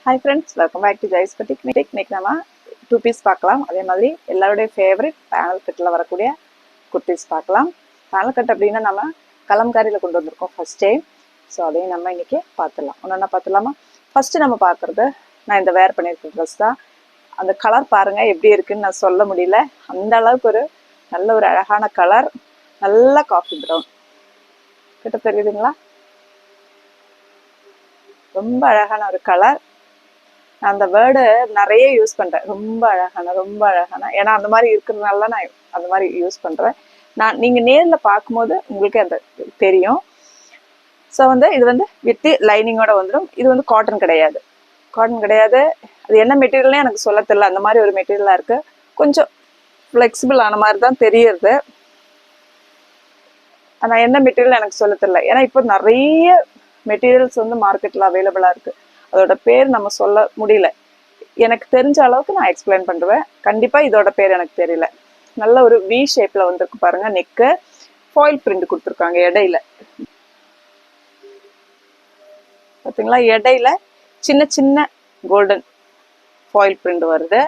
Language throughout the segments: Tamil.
Hi friends, welcome back to Jai's Boutique. இன்னைக்கு நம்ம டூ பீஸ் பார்க்கலாம். அதே மாதிரி எல்லாருடைய ஃபேவரட் பேனல் கட்டில் வரக்கூடிய குர்த்திஸ் பார்க்கலாம். பேனல் கட் அப்படின்னா நம்ம கலம்காரியில் கொண்டு வந்திருக்கோம் ஃபர்ஸ்ட் டைம். ஸோ அதையும் நம்ம இன்னைக்கு பார்த்துடலாம். ஒன்று பார்த்துடலாமா? ஃபர்ஸ்ட் நம்ம பார்க்குறது நான் இந்த வேர் பண்ணியிருக்க ட்ரெஸ் தான். அந்த கலர் பாருங்க எப்படி இருக்குன்னு நான் சொல்ல முடியல. அந்த அளவுக்கு ஒரு நல்ல ஒரு அழகான கலர், நல்ல காஃபி ப்ரௌன் கிட்ட தெரியுதுங்களா? ரொம்ப அழகான ஒரு கலர். அந்த வேர்டு நிறைய யூஸ் பண்றேன். ரொம்ப அழகான ஏன்னா அந்த மாதிரி இருக்கிறதுனால நான் அந்த மாதிரி யூஸ் பண்றேன். நீங்க நேர்ல பார்க்கும்போது உங்களுக்கு அந்த தெரியும். ஸோ இது வித் லைனிங்கோட வந்துடும். இது காட்டன் கிடையாது. அது என்ன மெட்டீரியல்னே எனக்கு சொல்ல தெரியல. அந்த மாதிரி ஒரு மெட்டீரியலா இருக்கு. கொஞ்சம் ஃப்ளெக்சிபிள் ஆன மாதிரி தான் தெரியுது. ஆனா என்ன மெட்டீரியல் எனக்கு சொல்ல தெரியல. ஏன்னா இப்போ நிறைய மெட்டீரியல்ஸ் மார்க்கெட்ல அவைலபிளா இருக்கு. அதோட பேர் நம்ம சொல்ல முடியல. எனக்கு தெரிஞ்ச அளவுக்கு நான் எக்ஸ்பிளைன் பண்ணுவேன். கண்டிப்பா இதோட பேர் எனக்கு தெரியல. நல்ல ஒரு வி ஷேப்ல வந்திருக்கு பாருங்க. நெக்கு ஃபாயில் பிரிண்ட் கொடுத்துருக்காங்க. இடையில பாத்தீங்களா? இடையில சின்ன சின்ன கோல்டன் ஃபாயில் பிரிண்ட் வருது.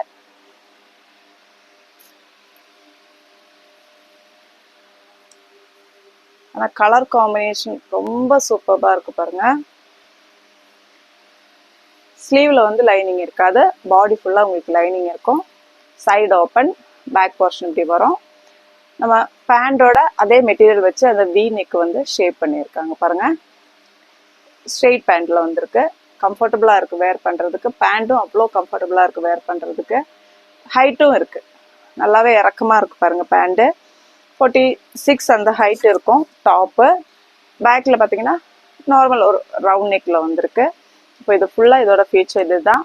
ஆனா கலர் காம்பினேஷன் ரொம்ப சூப்பரா இருக்கு பாருங்க. ஸ்லீவ்ல லைனிங் இருக்காது. பாடி ஃபுல்லா உங்களுக்கு லைனிங் இருக்கும். சைடு ஓப்பன், பேக் போர்ஷன் இப்படி வரும். நம்ம பேண்டோட அதே மெட்டீரியல் வச்சு அந்த வி நெக் ஷேப் பண்ணியிருக்காங்க பாருங்க. ஸ்ட்ரெயிட் பேண்ட்ல வந்திருக்கு. கம்ஃபர்டபுளா இருக்கு வேர் பண்றதுக்கு. பேண்டும் அவ்வளோ கம்ஃபர்டபுளா இருக்கு வேர் பண்றதுக்கு. ஹைட்டும் இருக்கு. நல்லாவே இறக்கமா இருக்கு பாருங்க. பேண்டு 46 அந்த ஹைட் இருக்கும். டாப்பு பேக்ல பாத்தீங்கன்னா நார்மல் ஒரு ரவுண்ட் நெக்ல வந்திருக்கு. இப்போ இது ஃபுல்லா இதோட ஃபீச்சர் இதுதான்.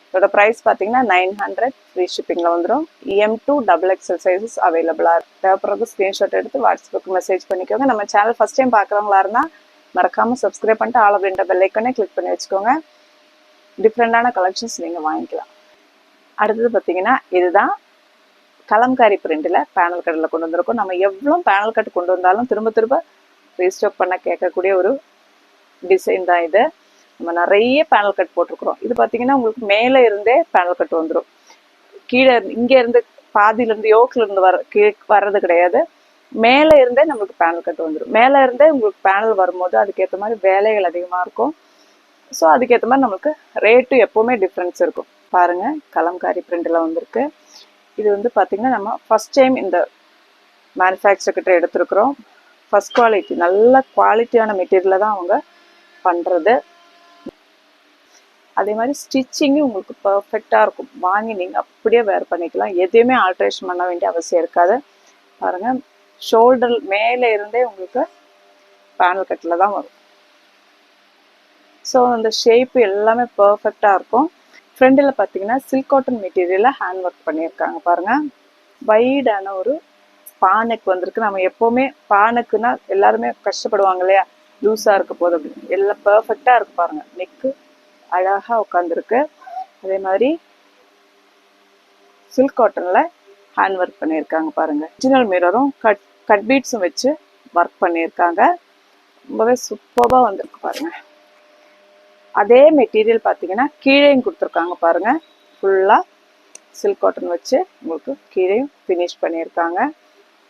இதோட ப்ரைஸ் பார்த்தீங்கன்னா 900 ஃப்ரீ ஷிப்பிங்ல வந்துடும். M2 XXL சைஸஸ் அவைலபிளா இருக்கு. தேவைப்படுறது ஸ்கிரீன்ஷாட் எடுத்து வாட்ஸ்அப்புக்கு மெசேஜ் பண்ணிக்கோங்க. நம்ம சேனல் ஃபர்ஸ்ட் டைம் பார்க்குறவங்களா இருந்தா மறக்காம சப்ஸ்கிரைப் பண்ணிட்டு ஆல் அப்படின்ற பெல் ஐக்கனை கிளிக் பண்ணி வச்சுக்கோங்க. டிஃப்ரெண்டான கலெக்ஷன்ஸ் நீங்க வாங்கிக்கலாம். அடுத்தது பார்த்தீங்கன்னா இதுதான் கலம்காரி பிரிண்ட்ல பேனல் கட்டில் கொண்டு வந்திருக்கோம். நம்ம எவ்வளோ பேனல் கட் கொண்டு வந்தாலும் திரும்ப ரீஸ்டாக் பண்ண கேட்கக்கூடிய ஒரு டிசைன் தான் இது. நம்ம நிறைய பேனல் கட் போட்டிருக்கிறோம். இது பார்த்தீங்கன்னா உங்களுக்கு மேலே இருந்தே பேனல் கட் வந்துடும். கீழே இங்கே இருந்து பாதியில இருந்து யோக்ல இருந்து வர்றது கிடையாது. மேலே இருந்தே நம்மளுக்கு பேனல் கட் வந்துடும். மேலே இருந்தே உங்களுக்கு பேனல் வரும்போது அதுக்கேற்ற மாதிரி வேலைகள் அதிகமாக இருக்கும். ஸோ அதுக்கேற்ற மாதிரி நம்மளுக்கு ரேட்டு எப்போவுமே டிஃப்ரென்ஸ் இருக்கும். பாருங்க, கலம்காரி பிரிண்டில் வந்திருக்கு. இது பார்த்தீங்கன்னா நம்ம ஃபர்ஸ்ட் டைம் இந்த மேனுஃபேக்சர் கிட்ட எடுத்திருக்கிறோம். ஃபர்ஸ்ட் குவாலிட்டி, நல்ல குவாலிட்டியான மெட்டீரியலில் தான் அவங்க பண்ணுறது. அதே மாதிரி ஸ்டிச்சிங்கும் உங்களுக்கு பர்ஃபெக்டாக இருக்கும். வாங்கி நீங்கள் அப்படியே வேர் பண்ணிக்கலாம். எதையுமே ஆல்ட்ரேஷன் பண்ண வேண்டிய அவசியம் இருக்காது. பாருங்கள், ஷோல்டர் மேலே இருந்தே உங்களுக்கு பேனல் கட்டில் தான் வரும். ஸோ அந்த ஷேப்பு எல்லாமே பர்ஃபெக்டாக இருக்கும். ஃப்ரண்டில் பார்த்தீங்கன்னா சில்க் காட்டன் மெட்டீரியலில் ஹேண்ட் ஒர்க் பண்ணியிருக்காங்க பாருங்கள். வைடான ஒரு பானைக்கு வந்திருக்கு. நம்ம எப்போவுமே பானைக்குன்னா எல்லாருமே கஷ்டப்படுவாங்க இல்லையா, லூஸாக இருக்க போது அப்படின்னு. எல்லாம் பர்ஃபெக்டாக இருக்கு பாருங்கள். நெக்கு அழகா உட்காந்துருக்கு. அதே மாதிரி சில்க் காட்டன்ல ஹேண்ட் ஒர்க் பண்ணியிருக்காங்க பாருங்க. ஒரிஜினல் மிரரும் கட் பீட்ஸும் வச்சு ஒர்க் பண்ணியிருக்காங்க. ரொம்பவே சூப்பரா வந்திருக்கு பாருங்க. அதே மெட்டீரியல் பார்த்தீங்கன்னா கீழேயும் கொடுத்துருக்காங்க பாருங்க. ஃபுல்லா சில்க் காட்டன் வச்சு உங்களுக்கு கீழேயும் ஃபினிஷ் பண்ணியிருக்காங்க.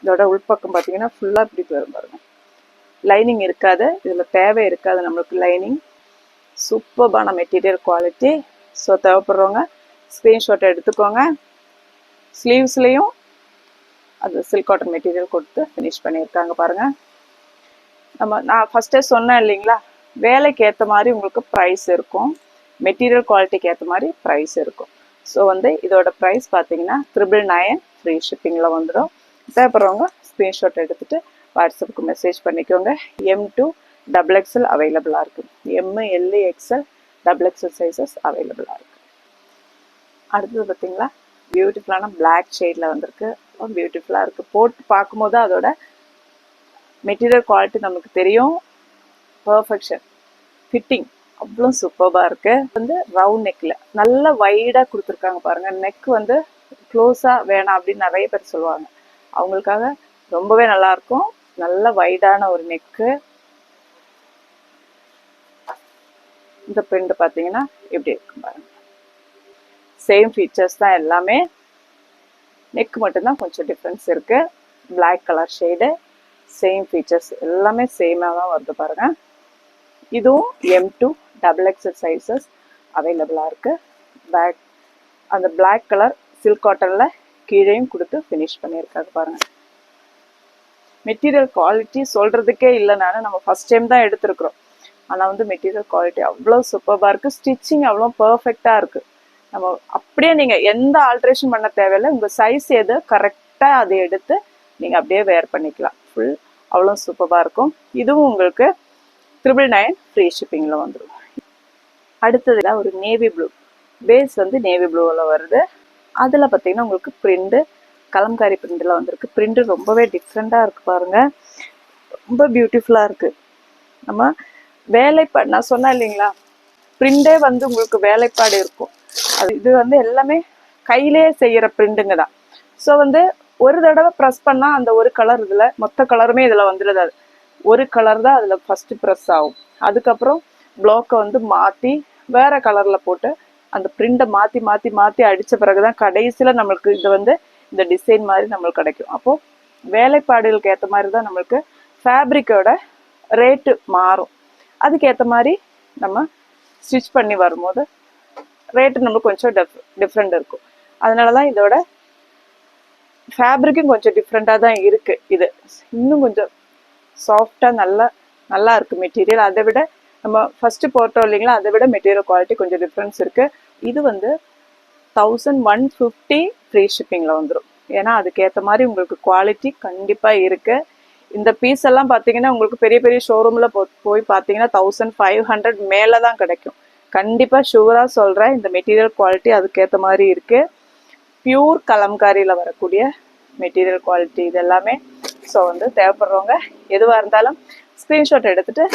இதோட உள்பக்கம் பார்த்தீங்கன்னா ஃபுல்லா இப்படி வரும் பாருங்க. லைனிங் இருக்காது, இதுல தேவை இருக்காது நம்மளுக்கு லைனிங். சூப்பர்பான மெட்டீரியல் குவாலிட்டி. ஸோ தேவைப்படுறவங்க ஸ்க்ரீன்ஷாட் எடுத்துக்கோங்க. ஸ்லீவ்ஸ்லேயும் அது சில்க் காட்டன் மெட்டீரியல் கொடுத்து ஃபினிஷ் பண்ணியிருக்காங்க பாருங்க. நான் ஃபர்ஸ்டே சொன்னேன் இல்லைங்களா, வேலைக்கு ஏற்ற மாதிரி உங்களுக்கு ப்ரைஸ் இருக்கும். மெட்டீரியல் குவாலிட்டிக்கு ஏற்ற மாதிரி ப்ரைஸ் இருக்கும். ஸோ இதோட ப்ரைஸ் பார்த்தீங்கன்னா 999 ஃப்ரீ ஷிப்பிங்கில் வந்துடும். தேவைப்படுறவங்க ஸ்க்ரீன்ஷாட் எடுத்துட்டு வாட்ஸ்அப்புக்கு மெசேஜ் பண்ணிக்கோங்க. M2 XXL அவைலபிளாக இருக்குது. M, L, XL, XXL sizes அவைலபிளாக இருக்குது. அடுத்தது பார்த்தீங்களா, பியூட்டிஃபுல்லான பிளாக் ஷேடில் வந்திருக்கு. பியூட்டிஃபுல்லாக இருக்குது. போட்டு பார்க்கும்போது அதோட மெட்டீரியல் குவாலிட்டி நமக்கு தெரியும். பர்ஃபெக்ஷன், ஃபிட்டிங் அவ்வளோ சூப்பராக இருக்குது. ரவுண்ட் நெக்கில் நல்ல வைடாக கொடுத்துருக்காங்க பாருங்கள். நெக் க்ளோஸாக வேணாம் அப்படின்னு நிறைய பேர் சொல்லுவாங்க. அவங்களுக்காக ரொம்பவே நல்லாயிருக்கும். நல்ல வைடான ஒரு நெக்கு. இந்த பிரிண்ட் பார்த்தீங்கன்னா எப்படி இருக்கும் பாருங்க. சேம் ஃபீச்சர்ஸ் தான் எல்லாமே. நெக் மட்டும்தான் கொஞ்சம் டிஃப்ரென்ஸ் இருக்கு. Black colour shade, same features எல்லாமே சேமாக தான் வருது பாருங்க. இதுவும் M2 XXL சைஸஸ் அவைலபிளாக இருக்கு. பேக் அந்த பிளாக் கலர் சில்க் காட்டன்ல கீழேயும் கொடுத்து ஃபினிஷ் பண்ணியிருக்காங்க பாருங்க. மெட்டீரியல் குவாலிட்டி சொல்றதுக்கே இல்லை, நம்ம ஃபர்ஸ்ட் டைம் தான் எடுத்திருக்கிறோம். ஆனால் வந்து மெட்டீரியல் குவாலிட்டி அவ்வளோ சூப்பராக இருக்குது. ஸ்டிச்சிங் அவ்வளோ பர்ஃபெக்டாக இருக்குது. நம்ம அப்படியே நீங்கள் எந்த ஆல்ட்ரேஷன் பண்ண தேவையில்லை. உங்கள் சைஸ் எது கரெக்டாக அதை எடுத்து நீங்கள் அப்படியே வேர் பண்ணிக்கலாம். ஃபுல் அவ்வளோ சூப்பராக இருக்கும். இதுவும் உங்களுக்கு 999 ஃப்ரீ ஷிப்பிங்கில் வந்துடும். அடுத்ததுல ஒரு நேவி ப்ளூ பேஸ் வந்து நேவி ப்ளூவில் வருது. அதில் பார்த்தீங்கன்னா உங்களுக்கு பிரிண்டு கலம்காரி பிரிண்டில் வந்திருக்கு. பிரிண்டு ரொம்பவே டிஃப்ரெண்ட்டாக இருக்குது பாருங்கள். ரொம்ப பியூட்டிஃபுல்லாக இருக்குது. நம்ம வேலைப்பாடு நான் சொன்னேன் இல்லைங்களா, பிரிண்டே வந்து உங்களுக்கு வேலைப்பாடு இருக்கும். அது இது வந்து எல்லாமே கையிலே செய்கிற பிரிண்டுங்க தான். ஸோ வந்து ஒரு தடவை ப்ரெஸ் பண்ணால் அந்த ஒரு கலர் இதில் மொத்த கலருமே இதில் வந்துடுது. அது ஒரு கலர் தான் அதில் ஃபஸ்ட்டு ப்ரெஸ் ஆகும். அதுக்கப்புறம் ப்ளாக்கை வந்து மாற்றி வேறு கலரில் போட்டு அந்த பிரிண்டை மாற்றி மாற்றி மாற்றி அடித்த பிறகு தான் கடைசியில் நம்மளுக்கு இது வந்து இந்த டிசைன் மாதிரி நம்மளுக்கு கிடைக்கும். அப்போது வேலைப்பாடுகளுக்கு ஏற்ற மாதிரி தான் நம்மளுக்கு ஃபேப்ரிக்கோட ரேட்டு மாறும். அதுக்கேற்ற மாதிரி நம்ம ஸ்டிச் பண்ணி வரும்போது ரேட்டு நம்மளுக்கு கொஞ்சம் டிஃப்ரெண்ட் இருக்கும். அதனால தான் இதோட ஃபேப்ரிக்கும் கொஞ்சம் டிஃப்ரெண்ட்டாக தான் இருக்குது. இது இன்னும் கொஞ்சம் சாஃப்டாக நல்லா இருக்குது மெட்டீரியல். அதை விட நம்ம ஃபஸ்ட்டு போட்டோம் இல்லைங்களா, அதை விட மெட்டீரியல் குவாலிட்டி கொஞ்சம் டிஃப்ரென்ஸ் இருக்குது. இது வந்து 1150 ஃப்ரீ ஷிப்பிங்கில் வந்துடும். ஏன்னா அதுக்கேற்ற மாதிரி உங்களுக்கு குவாலிட்டி கண்டிப்பாக இருக்குது. இந்த பீஸ் எல்லாம் பார்த்தீங்கன்னா உங்களுக்கு பெரிய பெரிய ஷோரூமில் போய் பார்த்தீங்கன்னா 1500 மேலே தான் கிடைக்கும். கண்டிப்பாக ஷூராக சொல்கிறேன், இந்த மெட்டீரியல் குவாலிட்டி அதுக்கேற்ற மாதிரி இருக்குது. பியூர் கலம்காரியில் வரக்கூடிய மெட்டீரியல் குவாலிட்டி இது எல்லாமே. ஸோ வந்து தேவைப்படுறவங்க எதுவாக இருந்தாலும் ஸ்க்ரீன்ஷாட் எடுத்துகிட்டு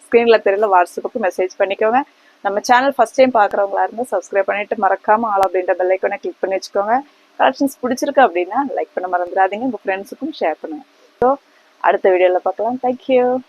ஸ்க்ரீனில் தெரியல வாட்ஸ்அப்புக்கு மெசேஜ் பண்ணிக்கோங்க. நம்ம சேனல் ஃபஸ்ட் டைம் பார்க்குறவங்களா இருந்தால் சப்ஸ்கிரைப் பண்ணிவிட்டு மறக்காமல் ஆல் அப்படின்ற பெல் ஐக்கானை கிளிக் பண்ணி வச்சுக்கோங்க. கலெக்ஷன்ஸ் பிடிச்சிருக்கு அப்படின்னா லைக் பண்ண மறந்துடாதீங்க. உங்கள் ஃப்ரெண்ட்ஸுக்கும் ஷேர் பண்ணுங்கள். ஸோ அடுத்த வீடியோவில் பார்க்கலாம். தேங்க்யூ.